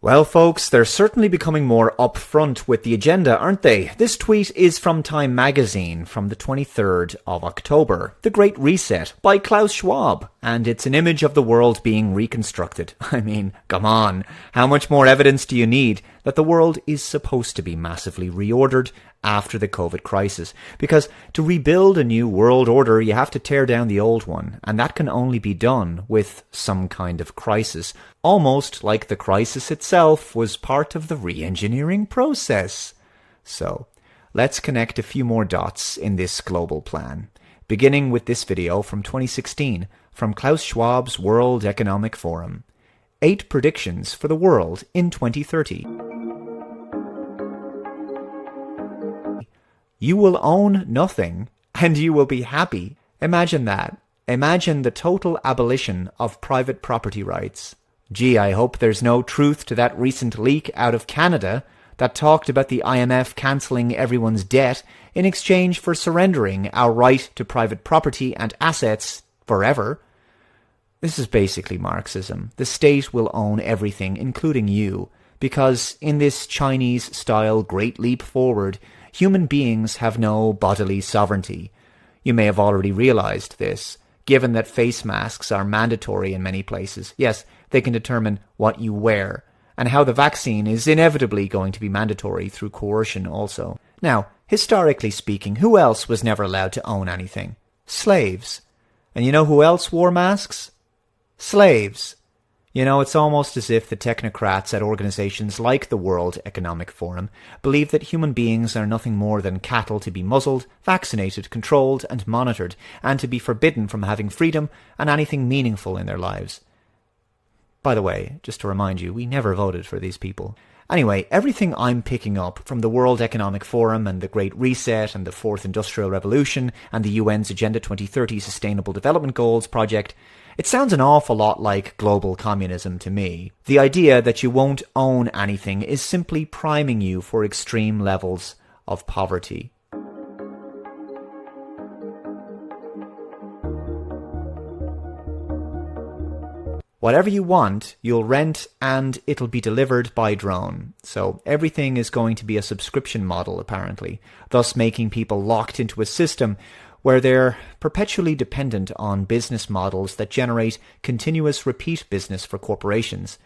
Well, folks, they're certainly becoming more upfront with the agenda, aren't they? This tweet is from Time magazine from the 23rd of October. The Great Reset by Klaus Schwab. And it's an image of the world being reconstructed. I mean, come on. How much more evidence do you need that the world is supposed to be massively reordered after the COVID crisis? Because to rebuild a new world order, you have to tear down the old one. And that can only be done with some kind of crisis. Almost like the crisis itself was part of the re-engineering process. So, let's connect a few more dots in this global plan. Beginning with this video from 2016 from Klaus Schwab's World Economic Forum. 8 predictions for the world in 2030. You will own nothing, and you will be happy. Imagine that. Imagine the total abolition of private property rights. Gee, I hope there's no truth to that recent leak out of Canada that talked about the IMF cancelling everyone's debt in exchange for surrendering our right to private property and assets forever. This is basically Marxism. The state will own everything, including you, because in this Chinese-style Great Leap Forward, human beings have no bodily sovereignty. You may have already realized this, given that face masks are mandatory in many places. Yes, they can determine what you wear, and how the vaccine is inevitably going to be mandatory through coercion also. Now, historically speaking, who else was never allowed to own anything? Slaves. And you know who else wore masks? Slaves. You know, it's almost as if the technocrats at organizations like the World Economic Forum believe that human beings are nothing more than cattle to be muzzled, vaccinated, controlled, and monitored, and to be forbidden from having freedom and anything meaningful in their lives. By the way, just to remind you, we never voted for these people. Anyway, everything I'm picking up from the World Economic Forum and the Great Reset and the Fourth Industrial Revolution and the UN's Agenda 2030 Sustainable Development Goals project, it sounds an awful lot like global communism to me. The idea that you won't own anything is simply priming you for extreme levels of poverty. Whatever you want, you'll rent and it'll be delivered by drone. So everything is going to be a subscription model, apparently, thus making people locked into a system where they're perpetually dependent on business models that generate continuous repeat business for corporations.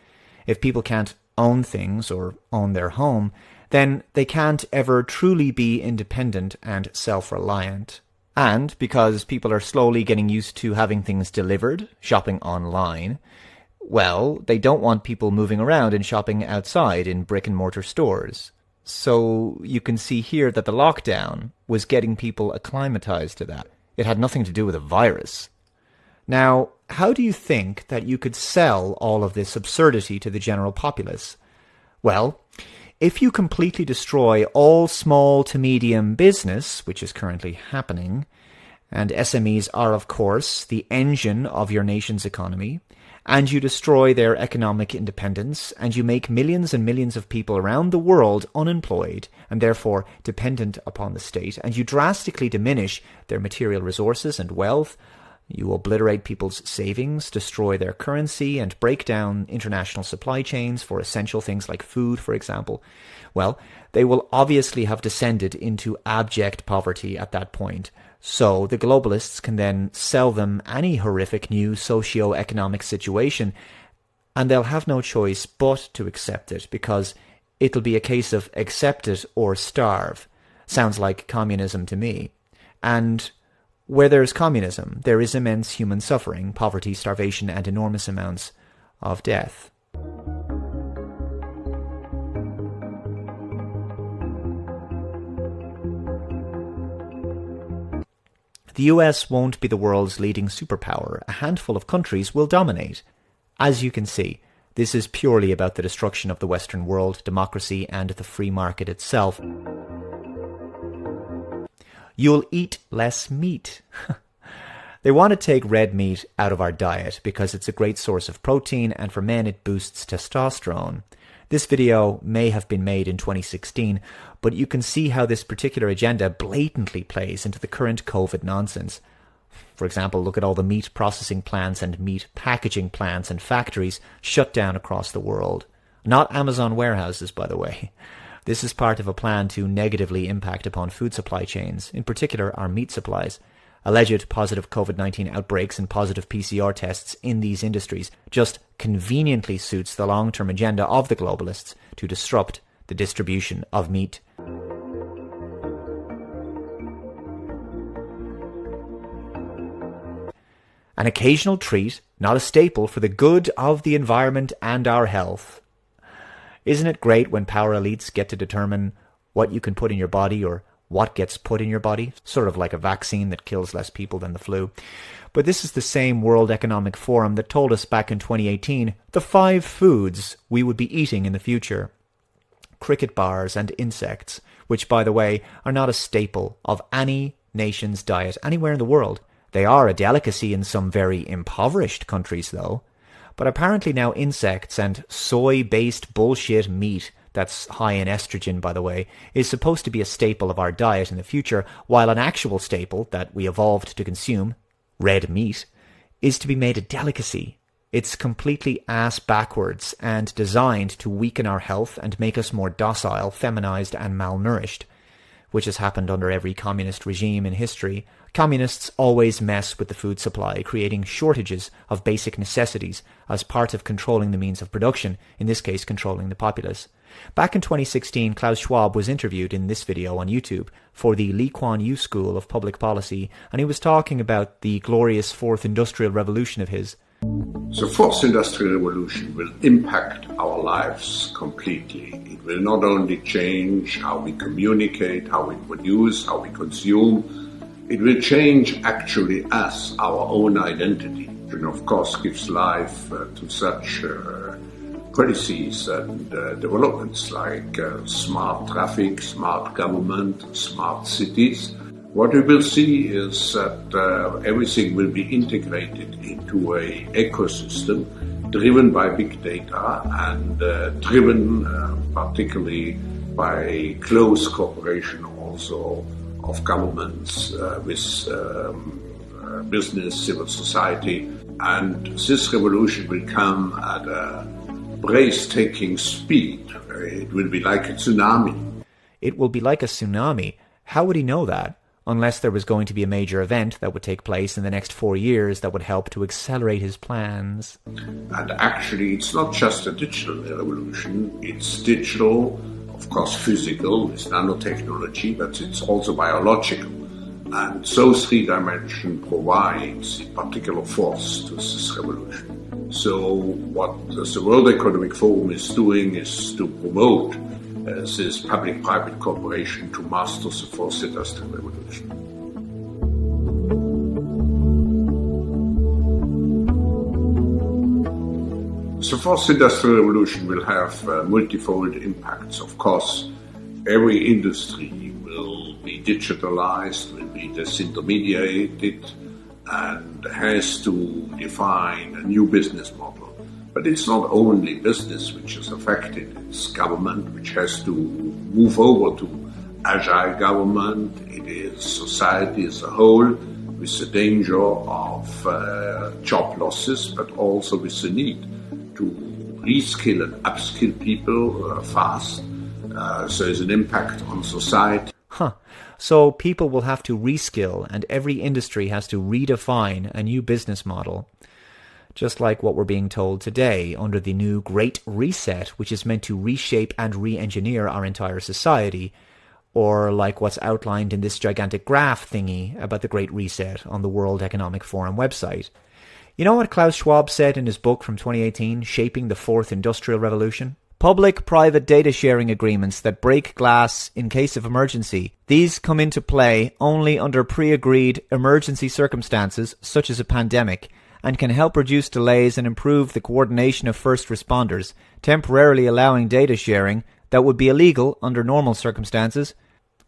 If people can't own things or own their home, then they can't ever truly be independent and self-reliant. And because people are slowly getting used to having things delivered, shopping online, well, they don't want people moving around and shopping outside in brick-and-mortar stores. So you can see here that the lockdown was getting people acclimatized to that. It had nothing to do with a virus. Now, how do you think that you could sell all of this absurdity to the general populace? Well, if you completely destroy all small to medium business, which is currently happening, and SMEs are, of course, the engine of your nation's economy, and you destroy their economic independence, and you make millions and millions of people around the world unemployed, and therefore dependent upon the state, and you drastically diminish their material resources and wealth, you obliterate people's savings, destroy their currency, and break down international supply chains for essential things like food, for example, well, they will obviously have descended into abject poverty at that point. So the globalists can then sell them any horrific new socio-economic situation, and they'll have no choice but to accept it, because it'll be a case of accept it or starve. Sounds like communism to me. And where there's communism, there is immense human suffering, poverty, starvation, and enormous amounts of death. The US won't be the world's leading superpower. A handful of countries will dominate. As you can see, this is purely about the destruction of the Western world, democracy, and the free market itself. You'll eat less meat. They want to take red meat out of our diet because it's a great source of protein, and for men it boosts testosterone. This video may have been made in 2016, but you can see how this particular agenda blatantly plays into the current COVID nonsense. For example, look at all the meat processing plants and meat packaging plants and factories shut down across the world. Not Amazon warehouses, by the way. This is part of a plan to negatively impact upon food supply chains, in particular our meat supplies. Alleged positive COVID-19 outbreaks and positive PCR tests in these industries just conveniently suits the long-term agenda of the globalists to disrupt the distribution of meat. An occasional treat, not a staple, for the good of the environment and our health. Isn't it great when power elites get to determine what you can put in your body or what gets put in your body? Sort of like a vaccine that kills less people than the flu. But this is the same World Economic Forum that told us back in 2018 the 5 foods we would be eating in the future. Cricket bars and insects, which, by the way, are not a staple of any nation's diet anywhere in the world. They are a delicacy in some very impoverished countries, though. But apparently now insects and soy-based bullshit meat, that's high in estrogen, by the way, is supposed to be a staple of our diet in the future, while an actual staple that we evolved to consume, red meat, is to be made a delicacy. It's completely ass-backwards and designed to weaken our health and make us more docile, feminized and malnourished, which has happened under every communist regime in history. Communists always mess with the food supply, creating shortages of basic necessities as part of controlling the means of production, in this case controlling the populace. Back in 2016, Klaus Schwab was interviewed in this video on YouTube for the Lee Kuan Yew School of Public Policy, and he was talking about the glorious Fourth Industrial Revolution of his. The Fourth Industrial Revolution will impact our lives completely. It will not only change how we communicate, how we produce, how we consume. It will change actually us, our own identity, and of course gives life to such policies and developments like smart traffic, smart government, smart cities. What we will see is that everything will be integrated into an ecosystem driven by big data and driven particularly by close cooperation also of governments with business, civil society. And this revolution will come at a breathtaking speed. It will be like a tsunami. It will be like a tsunami. How would he know that? Unless there was going to be a major event that would take place in the next 4 years that would help to accelerate his plans. And actually, it's not just a digital revolution. It's digital, of course physical, with nanotechnology, but it's also biological. And so 3D provides a particular force to this revolution. So what the World Economic Forum is doing is to promote this public-private cooperation to master the Fourth Industrial Revolution. The Fourth Industrial Revolution will have multifold impacts. Of course, every industry will be digitalized, will be disintermediated, and has to define a new business model. But it's not only business which is affected, it's government which has to move over to agile government, it is society as a whole, with the danger of job losses, but also with the need to reskill and upskill people fast. So there's an impact on society. So people will have to reskill, and every industry has to redefine a new business model. Just like what we're being told today under the new Great Reset, which is meant to reshape and re-engineer our entire society, or like what's outlined in this gigantic graph thingy about the Great Reset on the World Economic Forum website. You know what Klaus Schwab said in his book from 2018, Shaping the Fourth Industrial Revolution? Public-private data sharing agreements that break glass in case of emergency. These come into play only under pre-agreed emergency circumstances, such as a pandemic, and can help reduce delays and improve the coordination of first responders, temporarily allowing data sharing that would be illegal under normal circumstances.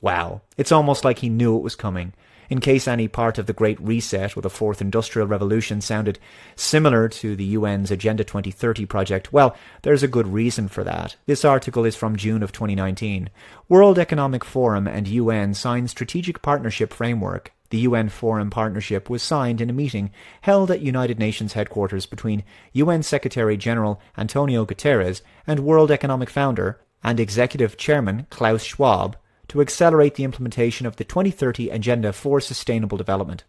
Wow, it's almost like he knew it was coming. In case any part of the Great Reset or the Fourth Industrial Revolution sounded similar to the UN's Agenda 2030 project, well, there's a good reason for that. This article is from June of 2019. World Economic Forum and UN sign Strategic Partnership Framework. The UN Forum Partnership was signed in a meeting held at United Nations headquarters between UN Secretary-General Antonio Guterres and World Economic Founder and Executive Chairman Klaus Schwab to accelerate the implementation of the 2030 Agenda for Sustainable Development.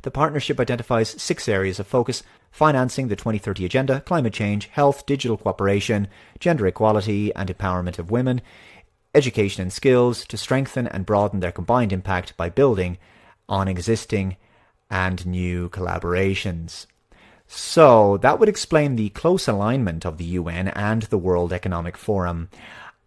The partnership identifies 6 areas of focus: financing the 2030 Agenda, climate change, health, digital cooperation, gender equality and empowerment of women, education and skills, to strengthen and broaden their combined impact by building on existing and new collaborations. So that would explain the close alignment of the UN and the World Economic Forum.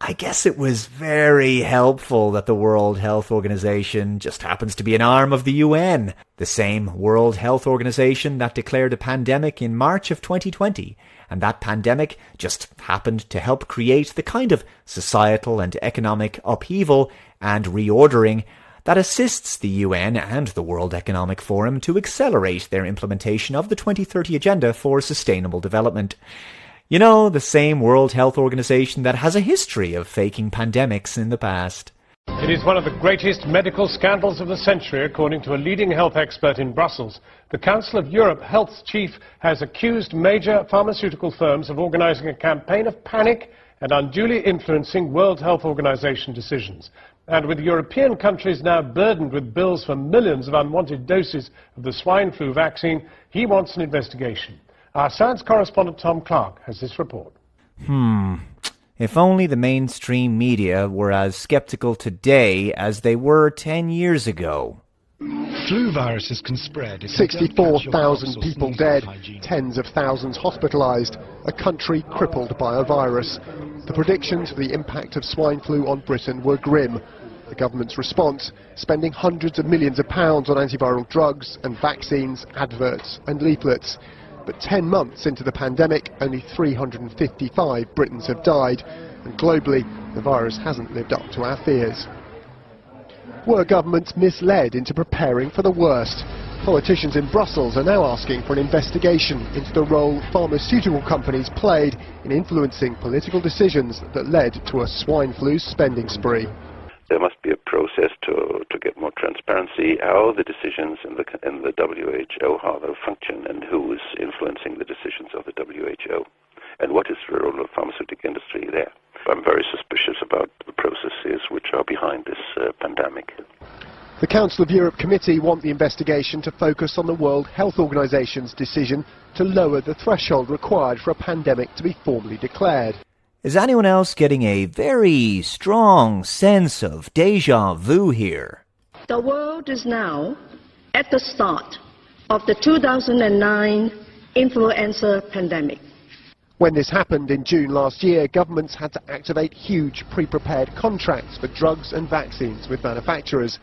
I guess it was very helpful that the World Health Organization just happens to be an arm of the UN, the same World Health Organization that declared a pandemic in March of 2020, and that pandemic just happened to help create the kind of societal and economic upheaval and reordering that assists the UN and the World Economic Forum to accelerate their implementation of the 2030 Agenda for Sustainable Development. You know, the same World Health Organization that has a history of faking pandemics in the past. It is one of the greatest medical scandals of the century, according to a leading health expert in Brussels. The Council of Europe health chief has accused major pharmaceutical firms of organizing a campaign of panic and unduly influencing World Health Organization decisions. And with European countries now burdened with bills for millions of unwanted doses of the swine flu vaccine, he wants an investigation. Our science correspondent Tom Clark has this report. If only the mainstream media were as skeptical today as they were 10 years ago. Flu viruses can spread. 64,000 people dead, tens of thousands hospitalized, a country crippled by a virus. The predictions for the impact of swine flu on Britain were grim. The government's response, spending hundreds of millions of pounds on antiviral drugs and vaccines, adverts and leaflets. But 10 months into the pandemic, only 355 Britons have died, and globally, the virus hasn't lived up to our fears. Were governments misled into preparing for the worst? Politicians in Brussels are now asking for an investigation into the role pharmaceutical companies played in influencing political decisions that led to a swine flu spending spree. There must be a process to get more transparency, how the decisions in the WHO, how they function, and who is influencing the decisions of the WHO, and what is the role of the pharmaceutical industry there. I'm very suspicious about the processes which are behind this pandemic. The Council of Europe Committee want the investigation to focus on the World Health Organization's decision to lower the threshold required for a pandemic to be formally declared. Is anyone else getting a very strong sense of déjà vu here? The world is now at the start of the 2009 influenza pandemic. When this happened in June last year, governments had to activate huge pre-prepared contracts for drugs and vaccines with manufacturers.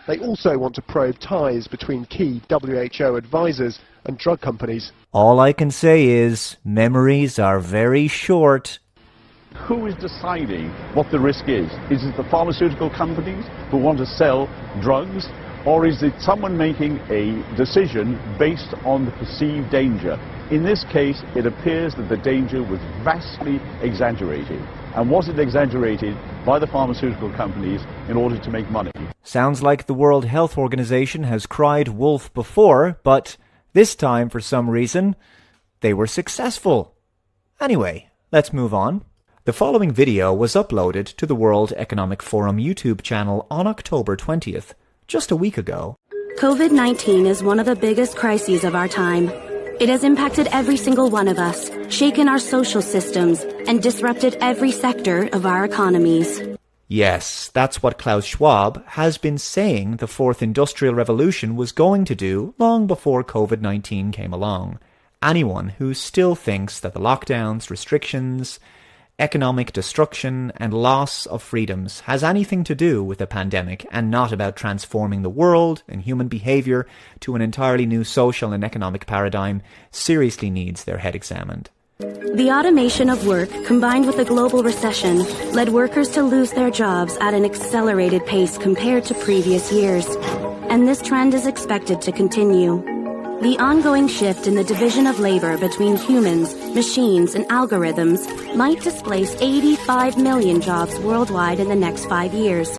They also want to probe ties between key WHO advisors and drug companies. All I can say is memories are very short. Who is deciding what the risk is? Is it the pharmaceutical companies who want to sell drugs, or is it someone making a decision based on the perceived danger? In this case, it appears that the danger was vastly exaggerated. And was it exaggerated by the pharmaceutical companies in order to make money? Sounds like the World Health Organization has cried wolf before, but this time, for some reason, they were successful. Anyway, let's move on. The following video was uploaded to the World Economic Forum YouTube channel on October 20th, just a week ago. COVID-19 is one of the biggest crises of our time. It has impacted every single one of us, shaken our social systems, and disrupted every sector of our economies. Yes, that's what Klaus Schwab has been saying the Fourth Industrial Revolution was going to do long before COVID-19 came along. Anyone who still thinks that the lockdowns, restrictions, economic destruction and loss of freedoms has anything to do with the pandemic and not about transforming the world and human behaviour to an entirely new social and economic paradigm seriously needs their head examined. The automation of work, combined with the global recession, led workers to lose their jobs at an accelerated pace compared to previous years. And this trend is expected to continue. The ongoing shift in the division of labor between humans, machines, and algorithms might displace 85 million jobs worldwide in the next 5 years.